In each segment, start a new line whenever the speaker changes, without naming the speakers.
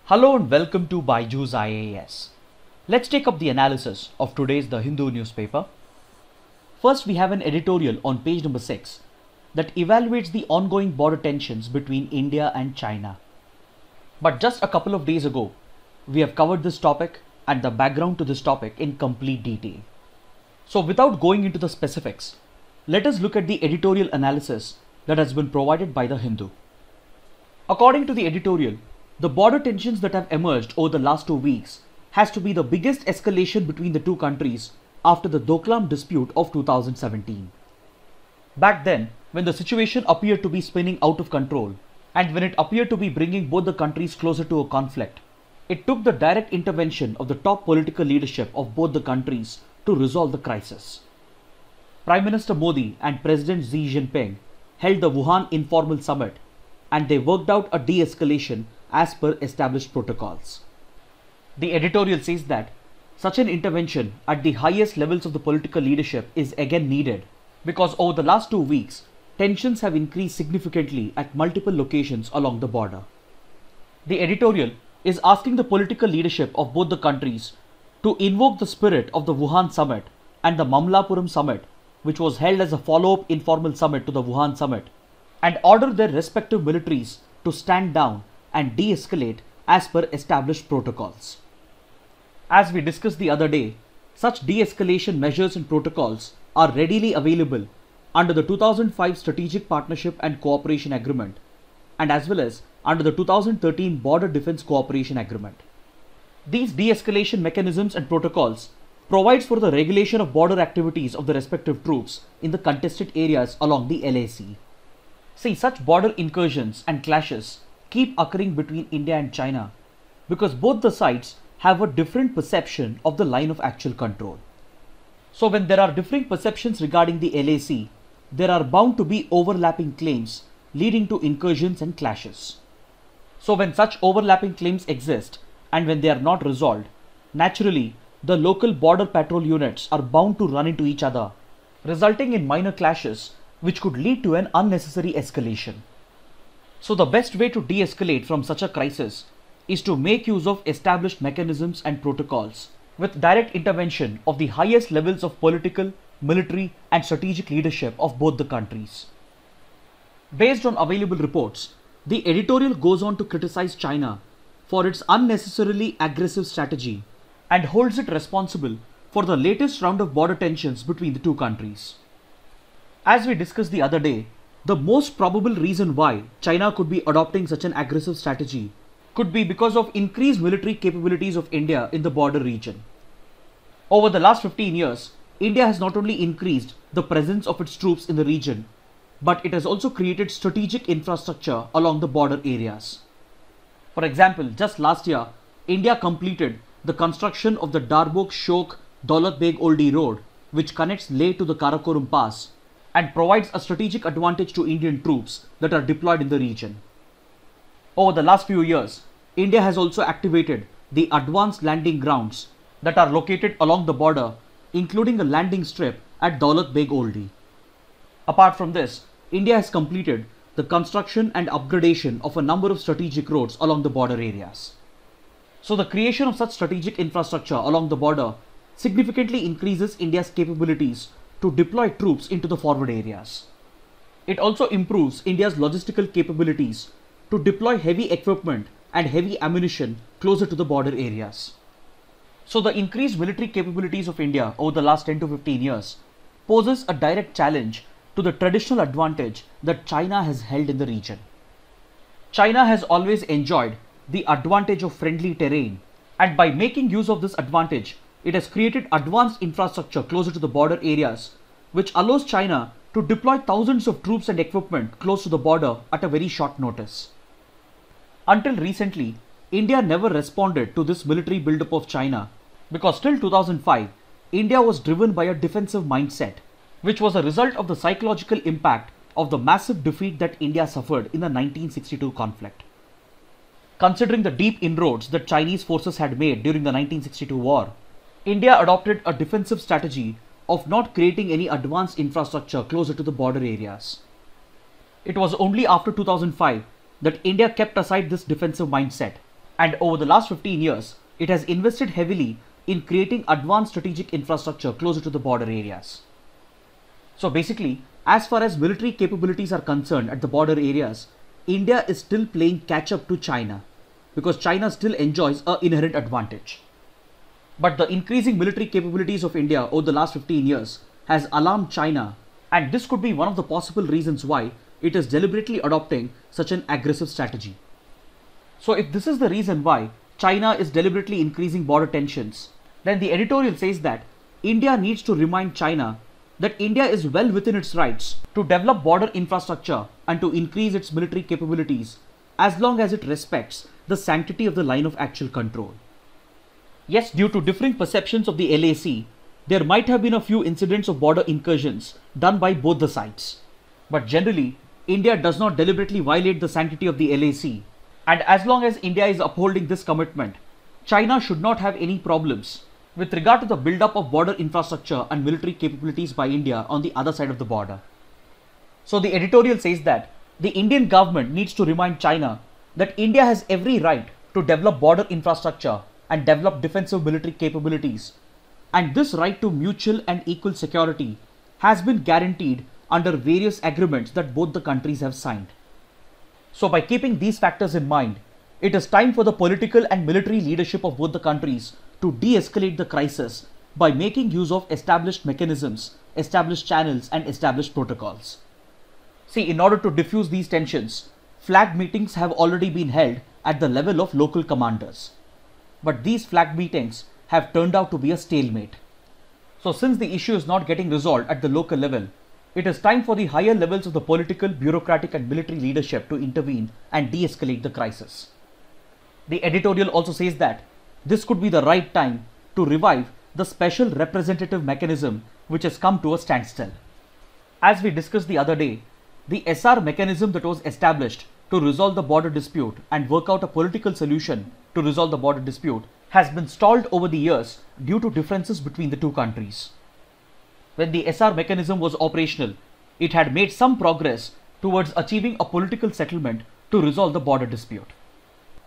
Hello and welcome to BYJU'S IAS. Let's take up the analysis of today's The Hindu newspaper. First, we have an editorial on page number 6 that evaluates the ongoing border tensions between India and China. But just a couple of days ago, we have covered this topic and the background to this topic in complete detail. So without going into the specifics, let us look at the editorial analysis that has been provided by The Hindu. According to the editorial, the border tensions that have emerged over the last 2 weeks has to be the biggest escalation between the two countries after the Doklam dispute of 2017. Back then, when the situation appeared to be spinning out of control and when it appeared to be bringing both the countries closer to a conflict, it took the direct intervention of the top political leadership of both the countries to resolve the crisis. Prime Minister Modi and President Xi Jinping held the Wuhan informal summit and they worked out a de-escalation as per established protocols. The editorial says that such an intervention at the highest levels of the political leadership is again needed because over the last 2 weeks, tensions have increased significantly at multiple locations along the border. The editorial is asking the political leadership of both the countries to invoke the spirit of the Wuhan summit and the Mamlapuram summit, which was held as a follow-up informal summit to the Wuhan summit, and order their respective militaries to stand down and de-escalate as per established protocols. As we discussed the other day, such de-escalation measures and protocols are readily available under the 2005 Strategic Partnership and Cooperation Agreement and as well as under the 2013 Border Defence Cooperation Agreement. These de-escalation mechanisms and protocols provides for the regulation of border activities of the respective troops in the contested areas along the LAC. See, such border incursions and clashes keep occurring between India and China because both the sides have a different perception of the line of actual control. So when there are differing perceptions regarding the LAC, there are bound to be overlapping claims leading to incursions and clashes. So when such overlapping claims exist and when they are not resolved, naturally the local border patrol units are bound to run into each other, resulting in minor clashes which could lead to an unnecessary escalation. So the best way to de-escalate from such a crisis is to make use of established mechanisms and protocols with direct intervention of the highest levels of political, military and strategic leadership of both the countries. Based on available reports, the editorial goes on to criticize China for its unnecessarily aggressive strategy and holds it responsible for the latest round of border tensions between the two countries. As we discussed the other day, the most probable reason why China could be adopting such an aggressive strategy could be because of increased military capabilities of India in the border region. Over the last 15 years, India has not only increased the presence of its troops in the region, but it has also created strategic infrastructure along the border areas. For example, just last year, India completed the construction of the Darbok-Shok-Daulat Beg Oldi road, which connects Leh to the Karakoram Pass and provides a strategic advantage to Indian troops that are deployed in the region. Over the last few years, India has also activated the advanced landing grounds that are located along the border, including a landing strip at Daulat Beg Oldi. Apart from this, India has completed the construction and upgradation of a number of strategic roads along the border areas. So the creation of such strategic infrastructure along the border significantly increases India's capabilities to deploy troops into the forward areas. It also improves India's logistical capabilities to deploy heavy equipment and heavy ammunition closer to the border areas. So the increased military capabilities of India over the last 10 to 15 years poses a direct challenge to the traditional advantage that China has held in the region. China has always enjoyed the advantage of friendly terrain, and by making use of this advantage, it has created advanced infrastructure closer to the border areas, which allows China to deploy thousands of troops and equipment close to the border at a very short notice. Until recently, India never responded to this military buildup of China because till 2005, India was driven by a defensive mindset, which was a result of the psychological impact of the massive defeat that India suffered in the 1962 conflict. Considering the deep inroads that Chinese forces had made during the 1962 war, India adopted a defensive strategy of not creating any advanced infrastructure closer to the border areas. It was only after 2005 that India kept aside this defensive mindset And over the last 15 years, it has invested heavily in creating advanced strategic infrastructure closer to the border areas. So basically, as far as military capabilities are concerned at the border areas, India is still playing catch up to China because China still enjoys an inherent advantage. But the increasing military capabilities of India over the last 15 years has alarmed China, and this could be one of the possible reasons why it is deliberately adopting such an aggressive strategy. So if this is the reason why China is deliberately increasing border tensions, then the editorial says that India needs to remind China that India is well within its rights to develop border infrastructure and to increase its military capabilities as long as it respects the sanctity of the line of actual control. Yes, due to differing perceptions of the LAC, there might have been a few incidents of border incursions done by both the sides. But generally, India does not deliberately violate the sanctity of the LAC. And as long as India is upholding this commitment, China should not have any problems with regard to the build-up of border infrastructure and military capabilities by India on the other side of the border. So the editorial says that the Indian government needs to remind China that India has every right to develop border infrastructure and develop defensive military capabilities, and this right to mutual and equal security has been guaranteed under various agreements that both the countries have signed. So by keeping these factors in mind, it is time for the political and military leadership of both the countries to de-escalate the crisis by making use of established mechanisms, established channels and established protocols. See, in order to diffuse these tensions, flag meetings have already been held at the level of local commanders. But these flag meetings have turned out to be a stalemate. So since the issue is not getting resolved at the local level, it is time for the higher levels of the political, bureaucratic and military leadership to intervene and de-escalate the crisis. The editorial also says that this could be the right time to revive the special representative mechanism which has come to a standstill. As we discussed the other day, the SR mechanism that was established to resolve the border dispute and work out a political solution to resolve the border dispute has been stalled over the years due to differences between the two countries. When the SR mechanism was operational, it had made some progress towards achieving a political settlement to resolve the border dispute.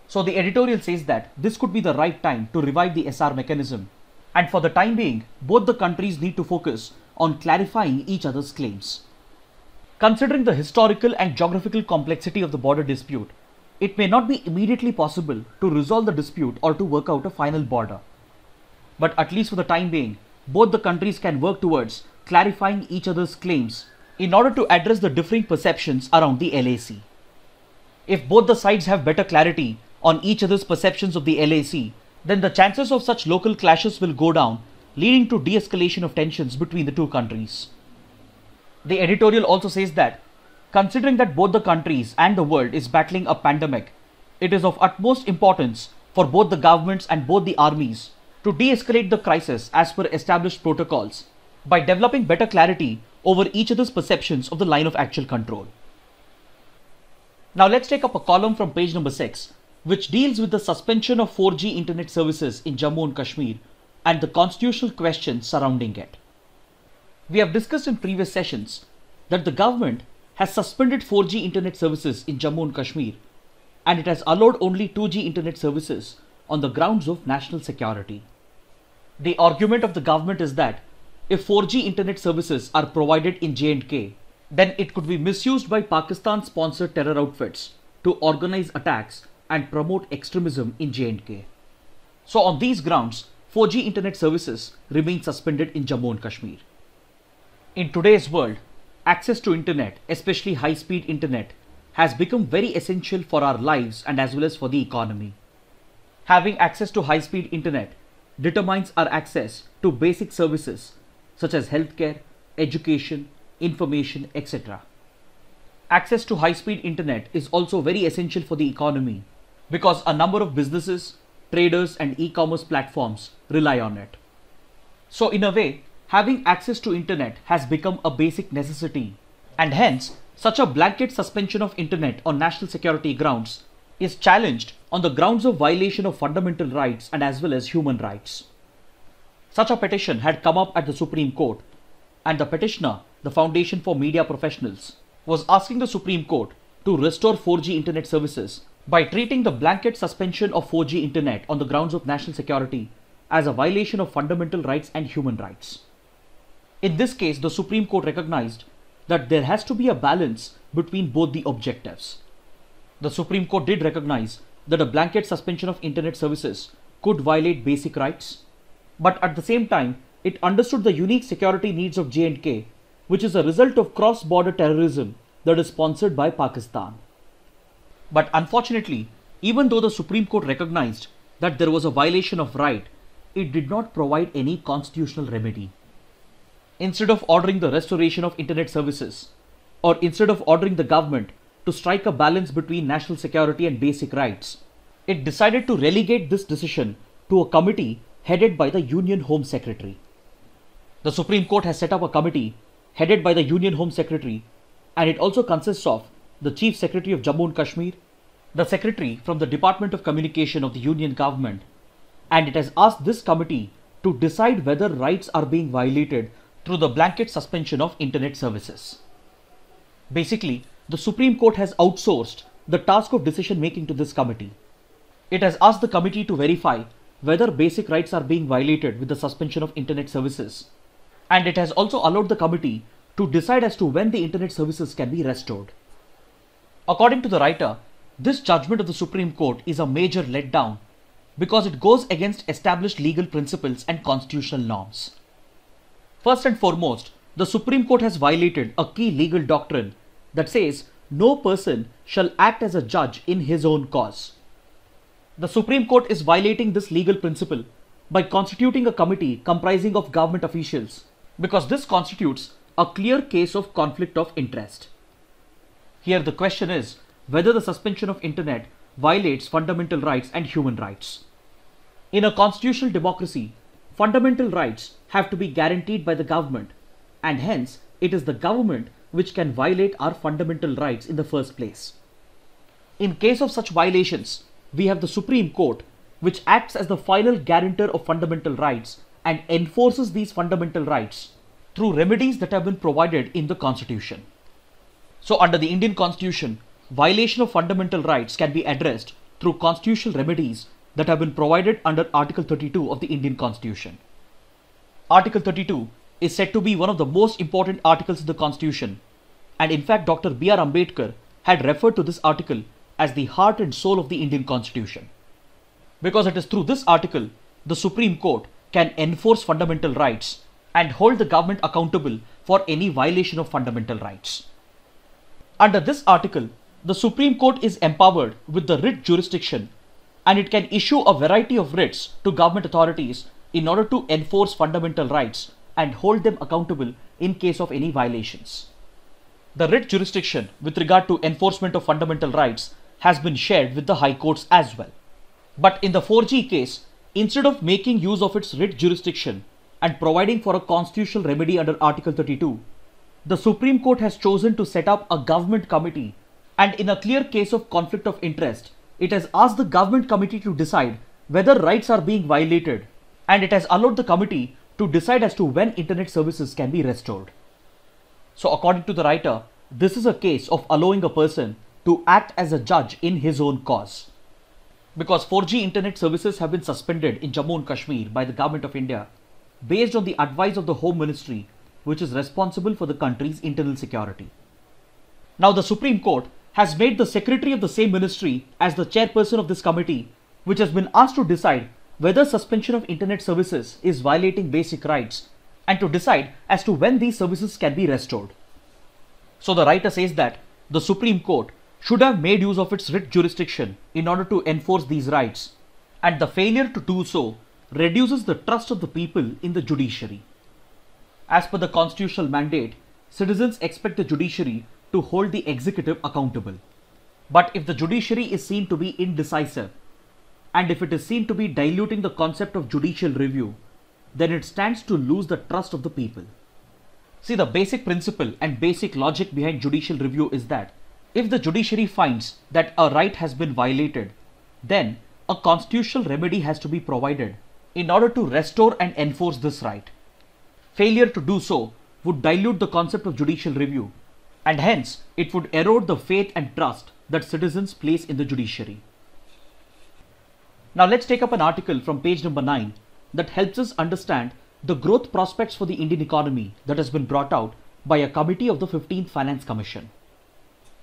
So the editorial says that this could be the right time to revive the SR mechanism, and for the time being, both the countries need to focus on clarifying each other's claims. Considering the historical and geographical complexity of the border dispute, it may not be immediately possible to resolve the dispute or to work out a final border. But at least for the time being, both the countries can work towards clarifying each other's claims in order to address the differing perceptions around the LAC. If both the sides have better clarity on each other's perceptions of the LAC, then the chances of such local clashes will go down, leading to de-escalation of tensions between the two countries. The editorial also says that, considering that both the countries and the world is battling a pandemic, it is of utmost importance for both the governments and both the armies to de-escalate the crisis as per established protocols by developing better clarity over each other's perceptions of the line of actual control. Now let's take up a column from page number 6, which deals with the suspension of 4G internet services in Jammu and Kashmir and the constitutional questions surrounding it. We have discussed in previous sessions that the government has suspended 4G internet services in Jammu and Kashmir, and it has allowed only 2G internet services on the grounds of national security. The argument of the government is that if 4G internet services are provided in J&K, then it could be misused by Pakistan-sponsored terror outfits to organize attacks and promote extremism in J&K. So on these grounds, 4G internet services remain suspended in Jammu and Kashmir. In today's world, access to internet, especially high-speed internet, has become very essential for our lives and as well as for the economy. Having access to high-speed internet determines our access to basic services such as healthcare, education, information, etc. Access to high-speed internet is also very essential for the economy because a number of businesses, traders and e-commerce platforms rely on it. So in a way, having access to internet has become a basic necessity, and hence such a blanket suspension of internet on national security grounds is challenged on the grounds of violation of fundamental rights and as well as human rights. Such a petition had come up at the Supreme Court, and the petitioner, the Foundation for Media Professionals, was asking the Supreme Court to restore 4G internet services by treating the blanket suspension of 4G internet on the grounds of national security as a violation of fundamental rights and human rights. In this case, the Supreme Court recognized that there has to be a balance between both the objectives. The Supreme Court did recognize that a blanket suspension of internet services could violate basic rights, but at the same time, it understood the unique security needs of J&K, which is a result of cross-border terrorism that is sponsored by Pakistan. But unfortunately, even though the Supreme Court recognized that there was a violation of right, it did not provide any constitutional remedy. Instead of ordering the restoration of internet services, or instead of ordering the government to strike a balance between national security and basic rights, it decided to relegate this decision to a committee headed by the Union Home Secretary. The Supreme Court has set up a committee headed by the Union Home Secretary, and it also consists of the Chief Secretary of Jammu and Kashmir, the Secretary from the Department of Communication of the Union Government, and it has asked this committee to decide whether rights are being violated through the blanket suspension of internet services. Basically, the Supreme Court has outsourced the task of decision making to this committee. It has asked the committee to verify whether basic rights are being violated with the suspension of internet services, and it has also allowed the committee to decide as to when the internet services can be restored. According to the writer, this judgment of the Supreme Court is a major letdown because it goes against established legal principles and constitutional norms. First and foremost, the Supreme Court has violated a key legal doctrine that says no person shall act as a judge in his own cause. The Supreme Court is violating this legal principle by constituting a committee comprising of government officials because this constitutes a clear case of conflict of interest. Here the question is whether the suspension of internet violates fundamental rights and human rights. In a constitutional democracy, fundamental rights have to be guaranteed by the government, and hence it is the government which can violate our fundamental rights in the first place. In case of such violations, we have the Supreme Court, which acts as the final guarantor of fundamental rights and enforces these fundamental rights through remedies that have been provided in the Constitution. So under the Indian Constitution, violation of fundamental rights can be addressed through constitutional remedies that have been provided under Article 32 of the Indian Constitution. Article 32 is said to be one of the most important articles in the Constitution, and in fact Dr. B.R. Ambedkar had referred to this article as the heart and soul of the Indian Constitution. Because it is through this article the Supreme Court can enforce fundamental rights and hold the government accountable for any violation of fundamental rights. Under this article, the Supreme Court is empowered with the writ jurisdiction, and it can issue a variety of writs to government authorities in order to enforce fundamental rights and hold them accountable in case of any violations. The writ jurisdiction with regard to enforcement of fundamental rights has been shared with the High Courts as well. But in the 4G case, instead of making use of its writ jurisdiction and providing for a constitutional remedy under Article 32, the Supreme Court has chosen to set up a government committee, and in a clear case of conflict of interest, it has asked the government committee to decide whether rights are being violated, and it has allowed the committee to decide as to when internet services can be restored. So according to the writer, this is a case of allowing a person to act as a judge in his own cause. Because 4G internet services have been suspended in Jammu and Kashmir by the Government of India based on the advice of the Home Ministry, which is responsible for the country's internal security. Now the Supreme Court has made the Secretary of the same ministry as the chairperson of this committee, which has been asked to decide whether suspension of internet services is violating basic rights and to decide as to when these services can be restored. So the writer says that the Supreme Court should have made use of its writ jurisdiction in order to enforce these rights, and the failure to do so reduces the trust of the people in the judiciary. As per the constitutional mandate, citizens expect the judiciary to hold the executive accountable. But if the judiciary is seen to be indecisive, and if it is seen to be diluting the concept of judicial review, then it stands to lose the trust of the people. See, the basic principle and basic logic behind judicial review is that if the judiciary finds that a right has been violated, then a constitutional remedy has to be provided in order to restore and enforce this right. Failure to do so would dilute the concept of judicial review, and hence it would erode the faith and trust that citizens place in the judiciary. Now let's take up an article from page number 9 that helps us understand the growth prospects for the Indian economy that has been brought out by a committee of the 15th Finance Commission.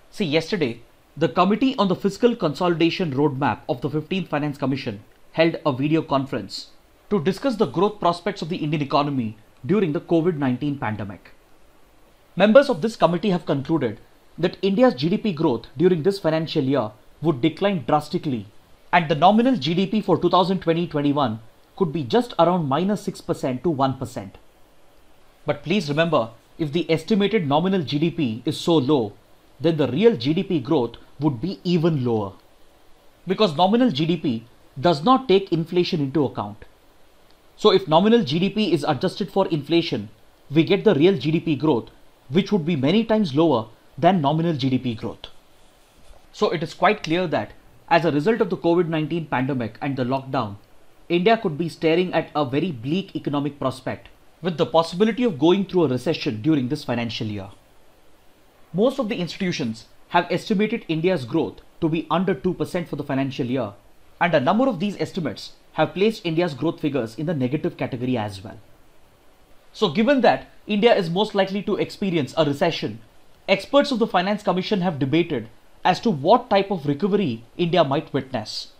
See, yesterday, the Committee on the Fiscal Consolidation Roadmap of the 15th Finance Commission held a video conference to discuss the growth prospects of the Indian economy during the COVID-19 pandemic. Members of this committee have concluded that India's GDP growth during this financial year would decline drastically, and the nominal GDP for 2020-21 could be just around -6% to 1%. But please remember, if the estimated nominal GDP is so low, then the real GDP growth would be even lower. Because nominal GDP does not take inflation into account. So if nominal GDP is adjusted for inflation, we get the real GDP growth, which would be many times lower than nominal GDP growth. So it is quite clear that as a result of the COVID-19 pandemic and the lockdown, India could be staring at a very bleak economic prospect with the possibility of going through a recession during this financial year. Most of the institutions have estimated India's growth to be under 2% for the financial year, and a number of these estimates have placed India's growth figures in the negative category as well. So given that India is most likely to experience a recession, experts of the Finance Commission have debated as to what type of recovery India might witness.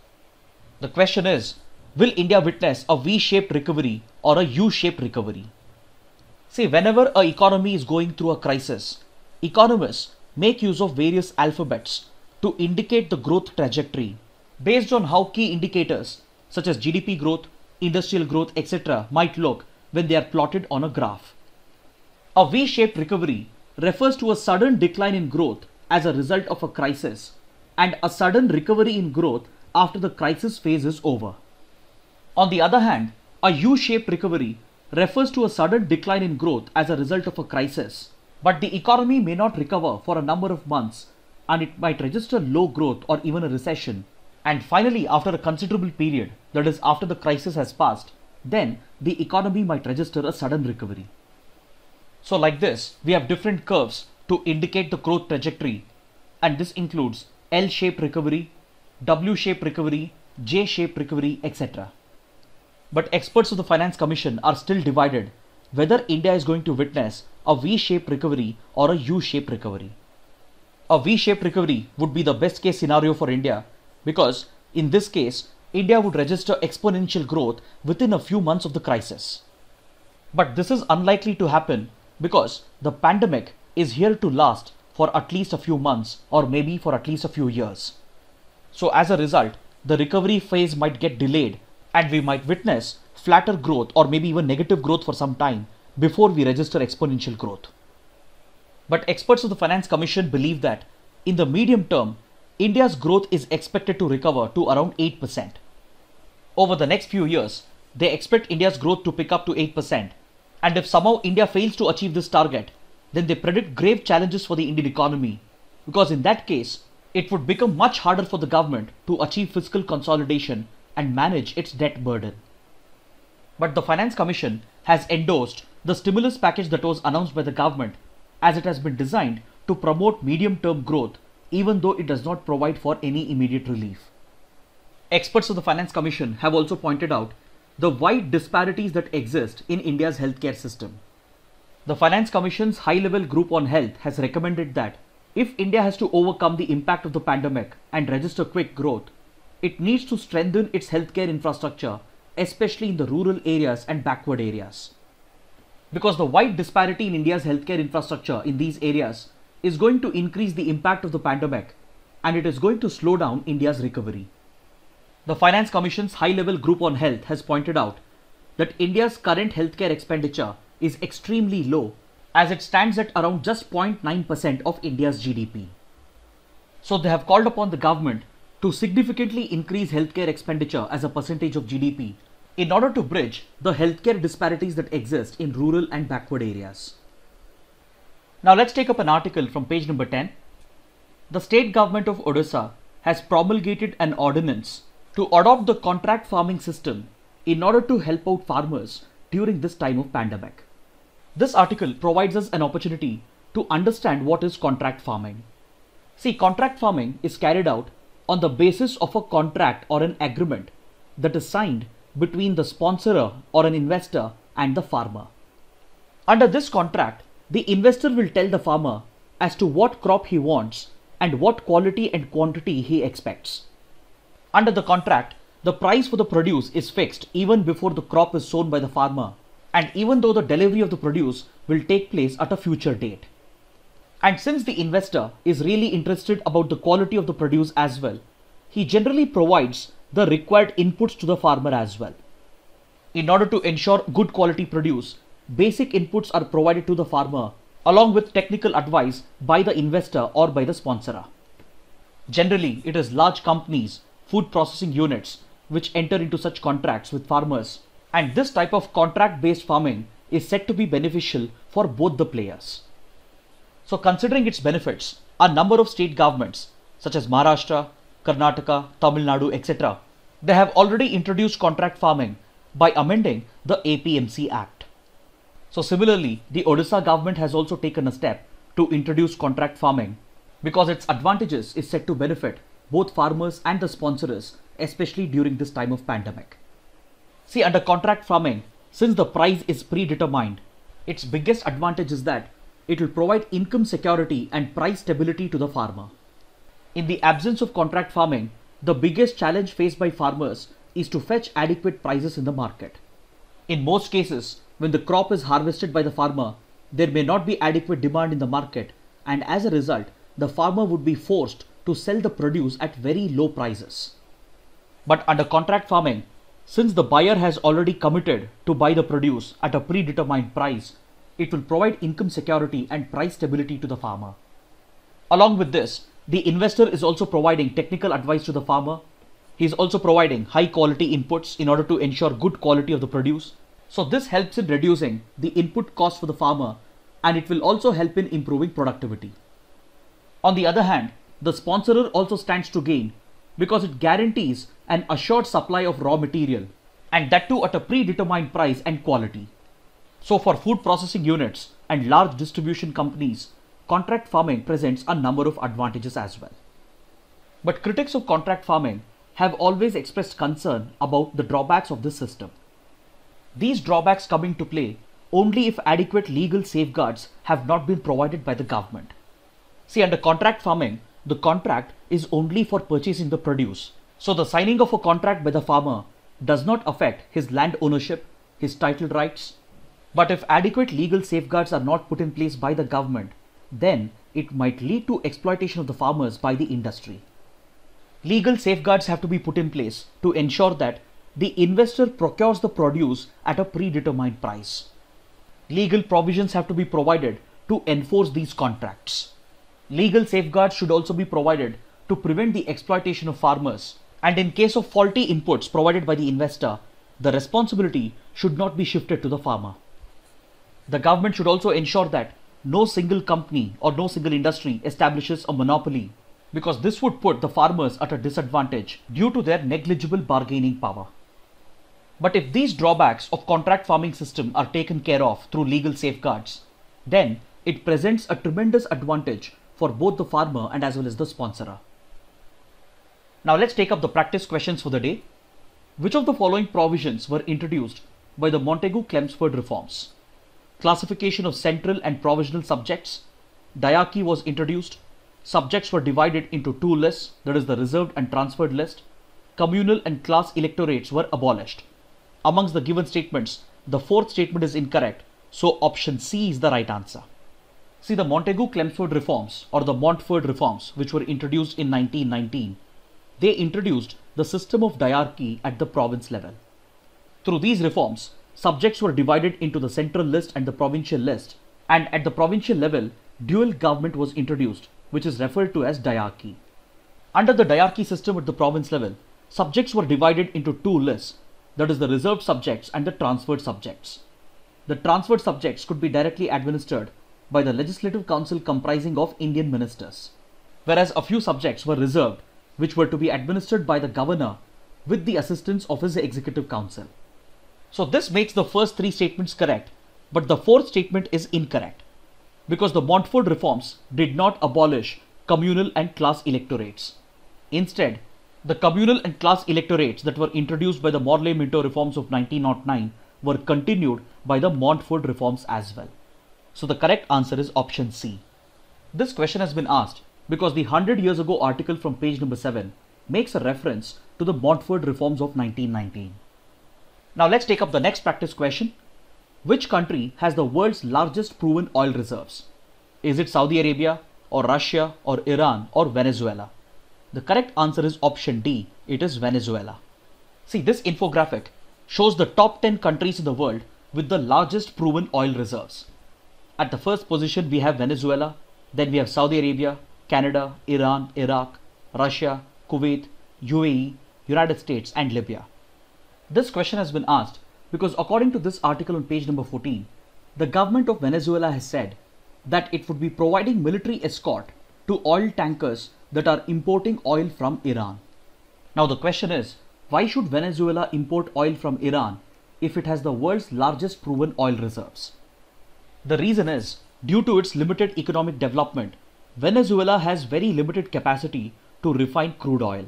The question is, will India witness a V-shaped recovery or a U-shaped recovery? See, whenever an economy is going through a crisis, economists make use of various alphabets to indicate the growth trajectory based on how key indicators such as GDP growth, industrial growth, etc. might look when they are plotted on a graph. A V-shaped recovery refers to a sudden decline in growth as a result of a crisis and a sudden recovery in growth after the crisis phase is over. On the other hand, a U-shaped recovery refers to a sudden decline in growth as a result of a crisis, but the economy may not recover for a number of months and it might register low growth or even a recession. And finally, after a considerable period, that is after the crisis has passed, then the economy might register a sudden recovery. So like this, we have different curves to indicate the growth trajectory, and this includes L-shaped recovery, W-shaped recovery, J-shaped recovery, etc. But experts of the Finance Commission are still divided whether India is going to witness a V-shaped recovery or a U-shaped recovery. A V-shaped recovery would be the best case scenario for India because in this case, India would register exponential growth within a few months of the crisis. But this is unlikely to happen because the pandemic is here to last for at least a few months or maybe for at least a few years. So as a result, the recovery phase might get delayed and we might witness flatter growth or maybe even negative growth for some time before we register exponential growth. But experts of the Finance Commission believe that in the medium term, India's growth is expected to recover to around 8%. Over the next few years, they expect India's growth to pick up to 8%. And if somehow India fails to achieve this target, then they predict grave challenges for the Indian economy, because in that case, it would become much harder for the government to achieve fiscal consolidation and manage its debt burden. But the Finance Commission has endorsed the stimulus package that was announced by the government, as it has been designed to promote medium-term growth even though it does not provide for any immediate relief. Experts of the Finance Commission have also pointed out the wide disparities that exist in India's healthcare system. The Finance Commission's high-level group on health has recommended that if India has to overcome the impact of the pandemic and register quick growth, it needs to strengthen its healthcare infrastructure, especially in the rural areas and backward areas. Because the wide disparity in India's healthcare infrastructure in these areas is going to increase the impact of the pandemic and it is going to slow down India's recovery. The Finance Commission's high-level group on health has pointed out that India's current healthcare expenditure is extremely low as it stands at around just 0.9% of India's GDP. So they have called upon the government to significantly increase healthcare expenditure as a percentage of GDP in order to bridge the healthcare disparities that exist in rural and backward areas. Now let's take up an article from page number 10. The state government of Odisha has promulgated an ordinance to adopt the contract farming system in order to help out farmers during this time of pandemic. This article provides us an opportunity to understand what is contract farming. See, contract farming is carried out on the basis of a contract or an agreement that is signed between the sponsorer or an investor and the farmer. Under this contract, the investor will tell the farmer as to what crop he wants and what quality and quantity he expects. Under the contract, the price for the produce is fixed even before the crop is sown by the farmer, and even though the delivery of the produce will take place at a future date. And since the investor is really interested about the quality of the produce as well, he generally provides the required inputs to the farmer as well. In order to ensure good quality produce, basic inputs are provided to the farmer along with technical advice by the investor or by the sponsorer. Generally, it is large companies, food processing units, which enter into such contracts with farmers, and this type of contract-based farming is said to be beneficial for both the players. So considering its benefits, a number of state governments such as Maharashtra, Karnataka, Tamil Nadu, etc., they have already introduced contract farming by amending the APMC Act. So similarly, the Odisha government has also taken a step to introduce contract farming because its advantages is said to benefit both farmers and the sponsors, especially during this time of pandemic. See, under contract farming, since the price is predetermined, its biggest advantage is that it will provide income security and price stability to the farmer. In the absence of contract farming, the biggest challenge faced by farmers is to fetch adequate prices in the market. In most cases, when the crop is harvested by the farmer, there may not be adequate demand in the market, and as a result, the farmer would be forced to sell the produce at very low prices. But under contract farming, since the buyer has already committed to buy the produce at a predetermined price, it will provide income security and price stability to the farmer. Along with this, the investor is also providing technical advice to the farmer. He is also providing high quality inputs in order to ensure good quality of the produce. So this helps in reducing the input cost for the farmer, and it will also help in improving productivity. On the other hand, the sponsorer also stands to gain because it guarantees an assured supply of raw material, and that too at a predetermined price and quality. So for food processing units and large distribution companies, contract farming presents a number of advantages as well. But critics of contract farming have always expressed concern about the drawbacks of this system. These drawbacks come into play only if adequate legal safeguards have not been provided by the government. See, under contract farming, the contract is only for purchasing the produce. So the signing of a contract by the farmer does not affect his land ownership, his title rights. But if adequate legal safeguards are not put in place by the government, then it might lead to exploitation of the farmers by the industry. Legal safeguards have to be put in place to ensure that the investor procures the produce at a predetermined price. Legal provisions have to be provided to enforce these contracts. Legal safeguards should also be provided to prevent the exploitation of farmers, and in case of faulty inputs provided by the investor, the responsibility should not be shifted to the farmer. The government should also ensure that no single company or no single industry establishes a monopoly, because this would put the farmers at a disadvantage due to their negligible bargaining power. But if these drawbacks of contract farming system are taken care of through legal safeguards, then it presents a tremendous advantage for both the farmer and as well as the sponsorer. Now let's take up the practice questions for the day. Which of the following provisions were introduced by the Montague-Chelmsford reforms? Classification of central and provisional subjects. Dyarchy was introduced. Subjects were divided into two lists, that is the reserved and transferred list. Communal and class electorates were abolished. Amongst the given statements, the fourth statement is incorrect, so option C is the right answer. See, the Montague-Chelmsford reforms or the Montford reforms, which were introduced in 1919, they introduced the system of Dyarchy at the province level. Through these reforms, subjects were divided into the central list and the provincial list, and at the provincial level, dual government was introduced, which is referred to as Dyarchy. Under the Dyarchy system at the province level, subjects were divided into two lists, that is the reserved subjects and the transferred subjects. The transferred subjects could be directly administered by the Legislative Council comprising of Indian ministers, whereas a few subjects were reserved, which were to be administered by the governor with the assistance of his Executive Council. So this makes the first three statements correct, but the fourth statement is incorrect, because the Montford reforms did not abolish communal and class electorates. Instead, the communal and class electorates that were introduced by the Morley-Minto reforms of 1909 were continued by the Montford reforms as well. So the correct answer is option C. This question has been asked because the 100 years ago article from page number 7 makes a reference to the Montford reforms of 1919. Now let's take up the next practice question. Which country has the world's largest proven oil reserves? Is it Saudi Arabia or Russia or Iran or Venezuela? The correct answer is option D. It is Venezuela. See, this infographic shows the top 10 countries in the world with the largest proven oil reserves. At the first position we have Venezuela, then we have Saudi Arabia, Canada, Iran, Iraq, Russia, Kuwait, UAE, United States and Libya. This question has been asked because according to this article on page number 14, the government of Venezuela has said that it would be providing military escort to oil tankers that are importing oil from Iran. Now the question is, why should Venezuela import oil from Iran if it has the world's largest proven oil reserves? The reason is, due to its limited economic development, Venezuela has very limited capacity to refine crude oil.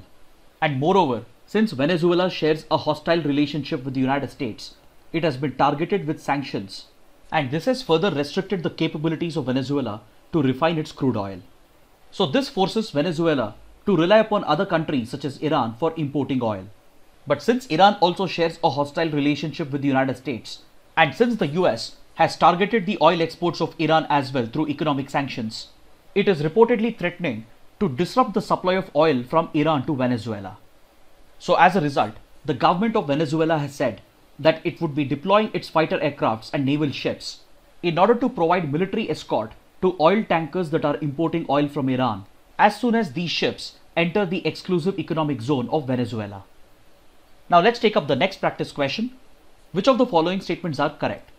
And moreover, since Venezuela shares a hostile relationship with the United States, it has been targeted with sanctions, and this has further restricted the capabilities of Venezuela to refine its crude oil. So this forces Venezuela to rely upon other countries such as Iran for importing oil. But since Iran also shares a hostile relationship with the United States, and since the US has targeted the oil exports of Iran as well through economic sanctions, it is reportedly threatening to disrupt the supply of oil from Iran to Venezuela. So as a result, the government of Venezuela has said that it would be deploying its fighter aircrafts and naval ships in order to provide military escort to oil tankers that are importing oil from Iran as soon as these ships enter the exclusive economic zone of Venezuela. Now let's take up the next practice question. Which of the following statements are correct?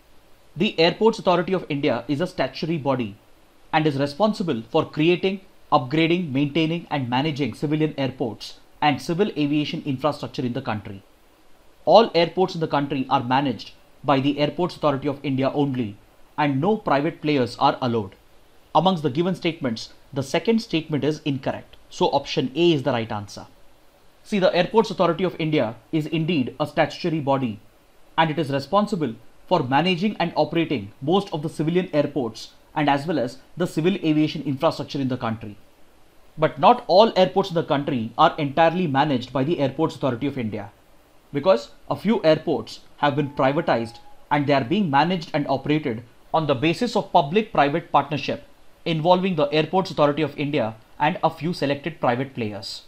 The Airports Authority of India is a statutory body and is responsible for creating, upgrading, maintaining and managing civilian airports and civil aviation infrastructure in the country. All airports in the country are managed by the Airports Authority of India only, and no private players are allowed. Amongst the given statements, the second statement is incorrect. So option A is the right answer. See, the Airports Authority of India is indeed a statutory body and it is responsible for managing and operating most of the civilian airports and as well as the civil aviation infrastructure in the country. But not all airports in the country are entirely managed by the Airports Authority of India, because a few airports have been privatized and they are being managed and operated on the basis of public-private partnership involving the Airports Authority of India and a few selected private players.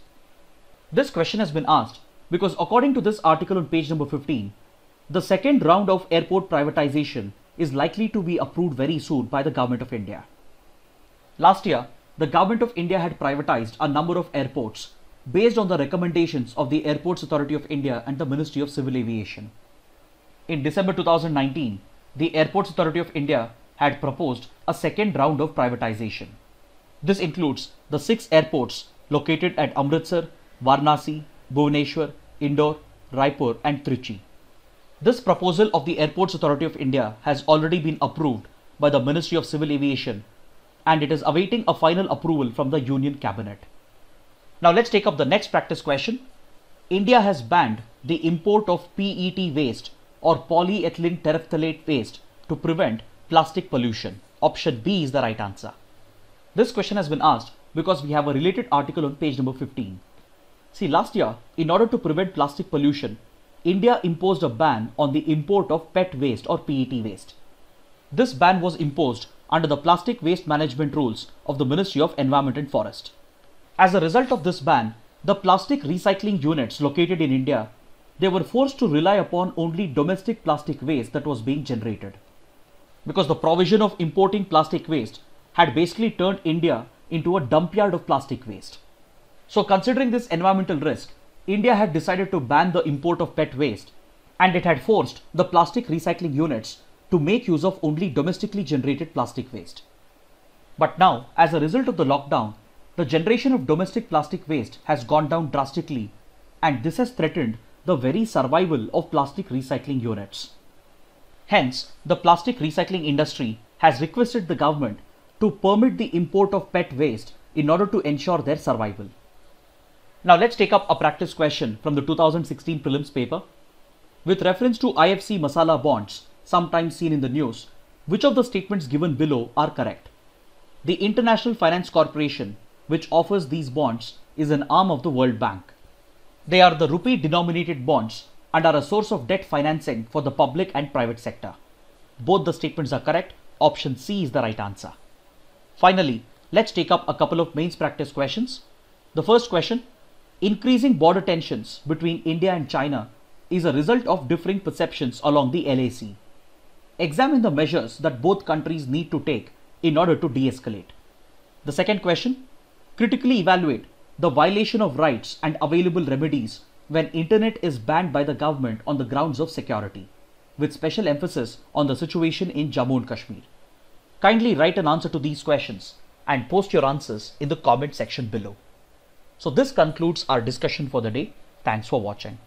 This question has been asked because according to this article on page number 15, the second round of airport privatization is likely to be approved very soon by the Government of India. Last year, the Government of India had privatized a number of airports based on the recommendations of the Airports Authority of India and the Ministry of Civil Aviation. In December 2019, the Airports Authority of India had proposed a second round of privatization. This includes the 6 airports located at Amritsar, Varanasi, Bhubaneswar, Indore, Raipur and Trichy. This proposal of the Airports Authority of India has already been approved by the Ministry of Civil Aviation and it is awaiting a final approval from the Union Cabinet. Now let's take up the next practice question. India has banned the import of PET waste or polyethylene terephthalate waste to prevent plastic pollution. Option B is the right answer. This question has been asked because we have a related article on page number 15. See, last year, in order to prevent plastic pollution, India imposed a ban on the import of PET waste or PET waste. This ban was imposed under the plastic waste management rules of the Ministry of Environment and Forest. As a result of this ban, the plastic recycling units located in India, they were forced to rely upon only domestic plastic waste that was being generated. Because the provision of importing plastic waste had basically turned India into a dump yard of plastic waste. So considering this environmental risk, India had decided to ban the import of PET waste and it had forced the plastic recycling units to make use of only domestically generated plastic waste. But now, as a result of the lockdown, the generation of domestic plastic waste has gone down drastically and this has threatened the very survival of plastic recycling units. Hence, the plastic recycling industry has requested the government to permit the import of PET waste in order to ensure their survival. Now let's take up a practice question from the 2016 prelims paper. With reference to IFC Masala bonds, sometimes seen in the news, which of the statements given below are correct? The International Finance Corporation, which offers these bonds, is an arm of the World Bank. They are the rupee-denominated bonds and are a source of debt financing for the public and private sector. Both the statements are correct. Option C is the right answer. Finally, let's take up a couple of mains practice questions. The first question: increasing border tensions between India and China is a result of differing perceptions along the LAC. Examine the measures that both countries need to take in order to de-escalate. The second question: critically evaluate the violation of rights and available remedies when internet is banned by the government on the grounds of security, with special emphasis on the situation in Jammu and Kashmir. Kindly write an answer to these questions and post your answers in the comment section below. So this concludes our discussion for the day. Thanks for watching.